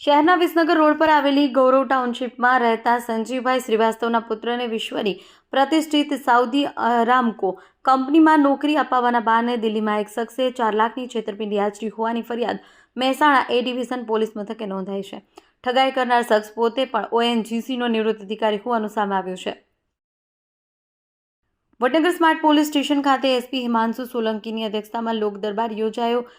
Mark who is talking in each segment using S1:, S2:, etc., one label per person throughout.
S1: શહેરના વિસનગર રોડ પર આવેલી ગૌરવ ટાઉનશીપમાં રહેતા સંજીવભાઈ શ્રીવાસ્તવના પુત્રને વિશ્વની પ્રતિષ્ઠિત સાઉદી અરામકો કંપનીમાં નોકરી અપાવવાના બહાને દિલ્હીમાં એક શખ્સે 4 લાખની છેતરપિંડી આચરી હોવાની ફરિયાદ મહેસાણા એ ડિવિઝન પોલીસ મથકે નોંધાઈ છે. ઠગાઈ કરનાર શખ્સ પોતે પણ ઓએનજીસીનો નિવૃત્ત અધિકારી હોવાનું સામે આવ્યું છે. વડનગર સ્માર્ટ પોલીસ સ્ટેશન ખાતે એસપી હિમાંશુ સોલંકીની અધ્યક્ષતામાં લોક દરબાર યોજાયો.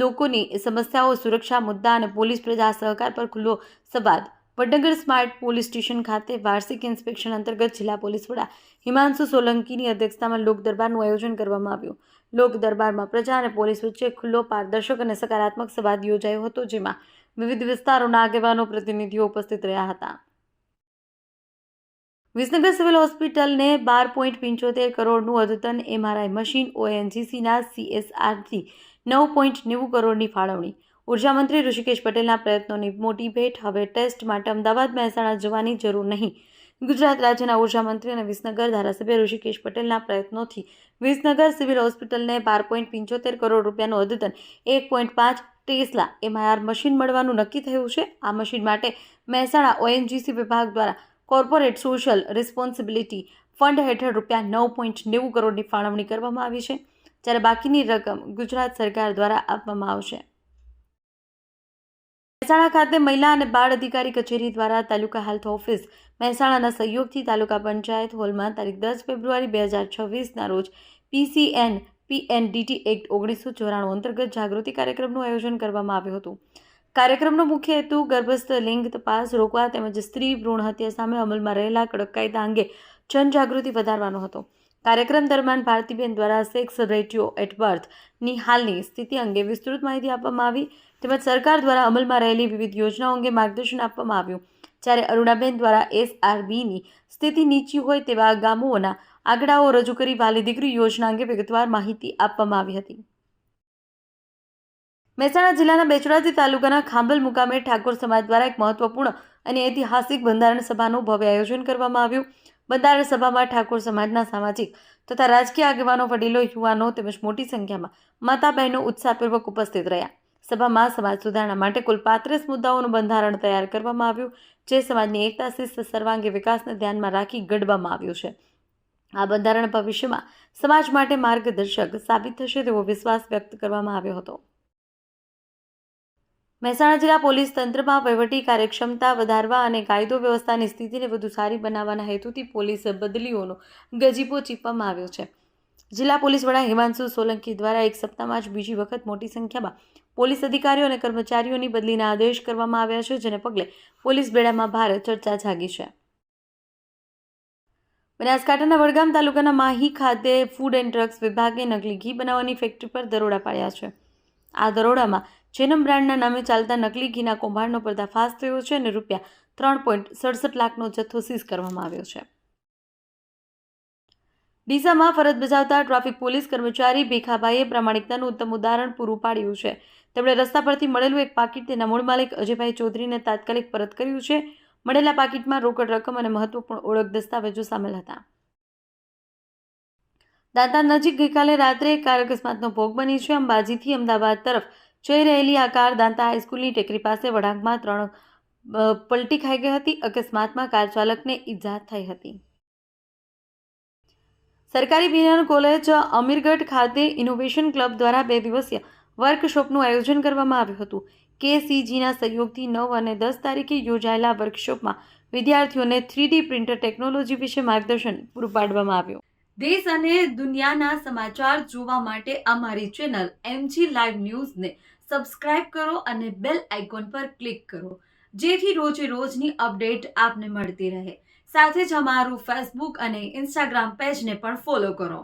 S1: લોકોની સમસ્યાઓ, સુરક્ષા મુદ્દા અને પોલીસ પ્રજા સહકાર પર ખુલ્લો સંવાદ. વડનગર સ્માર્ટ પોલીસ સ્ટેશન ખાતે વાર્ષિક ઇન્સ્પેક્શન અંતર્ગત જિલ્લા પોલીસ વડા હિમાંશુ સોલંકીની અધ્યક્ષતામાં લોક દરબારનું આયોજન કરવામાં આવ્યું. લોક દરબારમાં પ્રજા અને પોલીસ વચ્ચે ખુલ્લો, પારદર્શક અને સકારાત્મક સંવાદ યોજાયો હતો, જેમાં વિવિધ વિસ્તારોના આગેવાનો, પ્રતિનિધિઓ ઉપસ્થિત રહ્યા હતા. વિસનગર સિવિલ હોસ્પિટલને 12.75 કરોડનું અદ્યતન MRI મશીન, ઓએનજીસીના CSRથી 9.90 કરોડની ફાળવણી. ઉર્જામંત્રી ઋષિકેશ પટેલના પ્રયત્નોની મોટી ભેટ. હવે ટેસ્ટ માટે અમદાવાદ, મહેસાણા જવાની જરૂર નહીં. ગુજરાત રાજ્યના ઉર્જામંત્રી અને વિસનગર ધારાસભ્ય ઋષિકેશ પટેલના પ્રયત્નોથી વિસનગર સિવિલ હોસ્પિટલને 12.75 કરોડ રૂપિયાનું અદ્યતન 1.5 ટેસ્લા MRI મશીન મળવાનું નક્કી થયું છે. આ મશીન માટે મહેસાણા ONGC વિભાગ દ્વારા કોર્પોરેટ સોશિયલ રિસ્પોન્સિબિલિટી ફંડ હેઠળ રૂપિયા 9.90 કરોડની ફાળવણી કરવામાં આવી છે, જ્યારે બાકીની રકમ ગુજરાત સરકાર દ્વારા આપવામાં આવશે. મહેસાણા ખાતે મહિલા અને બાળ અધિકારી કચેરી દ્વારા તાલુકા હેલ્થ ઓફિસ મહેસાણાના સહયોગથી તાલુકા પંચાયત હોલમાં તારીખ 10 ફેબ્રુઆરી 2026ના રોજ PNDT એક્ટ 1994 અંતર્ગત જાગૃતિ કાર્યક્રમનું આયોજન કરવામાં આવ્યું હતું. કાર્યક્રમનો મુખ્ય હેતુ ગર્ભસ્થ લિંગ તપાસ રોકવા તેમજ સ્ત્રી ભ્રૂણ હત્યા સામે અમલમાં રહેલા કડક કાયદા અંગે જનજાગૃતિ વધારવાનો હતો. કાર્યક્રમ દરમિયાન ભારતીબેન દ્વારા સેક્સ રેશિયો એટ બર્થની હાલની સ્થિતિ અંગે વિસ્તૃત માહિતી આપવામાં આવી, તેમજ સરકાર દ્વારા અમલમાં રહેલી વિવિધ યોજનાઓ અંગે માર્ગદર્શન આપવામાં આવ્યું, જ્યારે અરુણાબેન દ્વારા SRBની સ્થિતિ નીચી હોય તેવા ગામોના આંકડાઓ રજૂ કરી વાલી દીકરી યોજના અંગે વિગતવાર માહિતી આપવામાં આવી હતી. મહેસાણા જિલ્લાના બેચરાજી તાલુકાના ખાંભલ મુકામે ઠાકોર સમાજ દ્વારા એક મહત્વપૂર્ણ અને ઐતિહાસિક બંધારણ સભાનું ભવ્ય આયોજન કરવામાં આવ્યું. બંધારણ સભામાં ઠાકોર સમાજના સામાજિક તથા રાજકીય આગેવાનો, વડીલો, યુવાનો તેમજ મોટી સંખ્યામાં માતા બહેનો ઉત્સાહપૂર્વક ઉપસ્થિત રહ્યા. સભામાં સમાજ સુધારણા માટે કુલ 35 મુદ્દાઓનું બંધારણ તૈયાર કરવામાં આવ્યું, જે સમાજની એકતા, શિસ્ત, સર્વાંગી વિકાસને ધ્યાનમાં રાખી ઘડવામાં આવ્યું છે. આ બંધારણ ભવિષ્યમાં સમાજ માટે માર્ગદર્શક સાબિત થશે તેવો વિશ્વાસ વ્યક્ત કરવામાં આવ્યો હતો. મહેસાણા જિલ્લા પોલીસ તંત્રમાં વહીવટી કાર્યક્ષમતા વધારવા અને કાયદો વ્યવસ્થાની સ્થિતિને વધુ સારી બનાવવાના હેતુથી પોલીસ બદલીઓનો ગજીબો ચીપવામાં આવ્યો છે. જિલ્લા પોલીસ વડા હિમાંશુ સોલંકી દ્વારા એક સપ્તાહમાં જ બીજી વખત મોટી સંખ્યામાં પોલીસ અધિકારીઓ અને કર્મચારીઓની બદલીના આદેશ કરવામાં આવ્યા છે, જેને પગલે પોલીસ બેડામાં ભારે ચર્ચા જાગી છે. બનાસકાંઠાના વડગામ તાલુકાના માહી ખાતે ફૂડ એન્ડ ડ્રગ્સ વિભાગે નકલી ઘી બનાવવાની ફેક્ટરી પર દરોડા પાડ્યા છે. આ દરોડામાં જેનમ બ્રાન્ડના નામે ચાલતા નકલી ઘીના કૌભાંડનો પર્દાફાશ થયો છે અને રૂપિયા 3.67 લાખનો જથ્થો સીઝ કરવામાં આવ્યો છે. ડીસામાં ફરજ બજાવતા ટ્રાફિક પોલીસ કર્મચારી ભીખાભાઈએ પ્રામાણિકતાનું ઉત્તમ ઉદાહરણ પૂરું પાડ્યું છે. તેમણે રસ્તા પરથી મળેલું એક પાકીટ તેના મૂળ માલિક અજયભાઈ ચૌધરીને તાત્કાલિક પરત કર્યું છે. મળેલા પાકીટમાં રોકડ રકમ અને મહત્વપૂર્ણ ઓળખ દસ્તાવેજો સામેલ હતા. દાંતા નજીક ગઈકાલે રાત્રે કાર અકસ્માતનો ભોગ બની છે. અંબાજીથી અમદાવાદ તરફ જઈ રહેલી આ કાર દાંતા હાઈસ્કૂલની ટેકરી પાસે વળાંકમાં 3 પલટી ખાઈ ગઈ હતી. અકસ્માતમાં કાર ચાલકને ઈજા થઈ હતી. સરકારી વિજ્ઞાન કોલેજ અમીરગઢ ખાતે ઇનોવેશન ક્લબ દ્વારા 2 દિવસીય વર્કશોપનું આયોજન કરવામાં આવ્યું હતું. KCGના સહયોગથી 9 અને 10 તારીખે યોજાયેલા વર્કશોપમાં વિદ્યાર્થીઓને 3D પ્રિન્ટર ટેકનોલોજી વિશે માર્ગદર્શન પૂરું પાડવામાં આવ્યું. દેશ અને દુનિયાના સમાચાર જોવા માટે અમારી ચેનલ MG લાઈવ ન્યૂઝને સબસ્ક્રાઇબ કરો અને બેલ આઇકોન પર ક્લિક કરો, જેથી રોજે રોજની અપડેટ આપને મળતી રહે. સાથે જ અમારું ફેસબુક અને ઇન્સ્ટાગ્રામ પેજને પણ ફોલો કરો.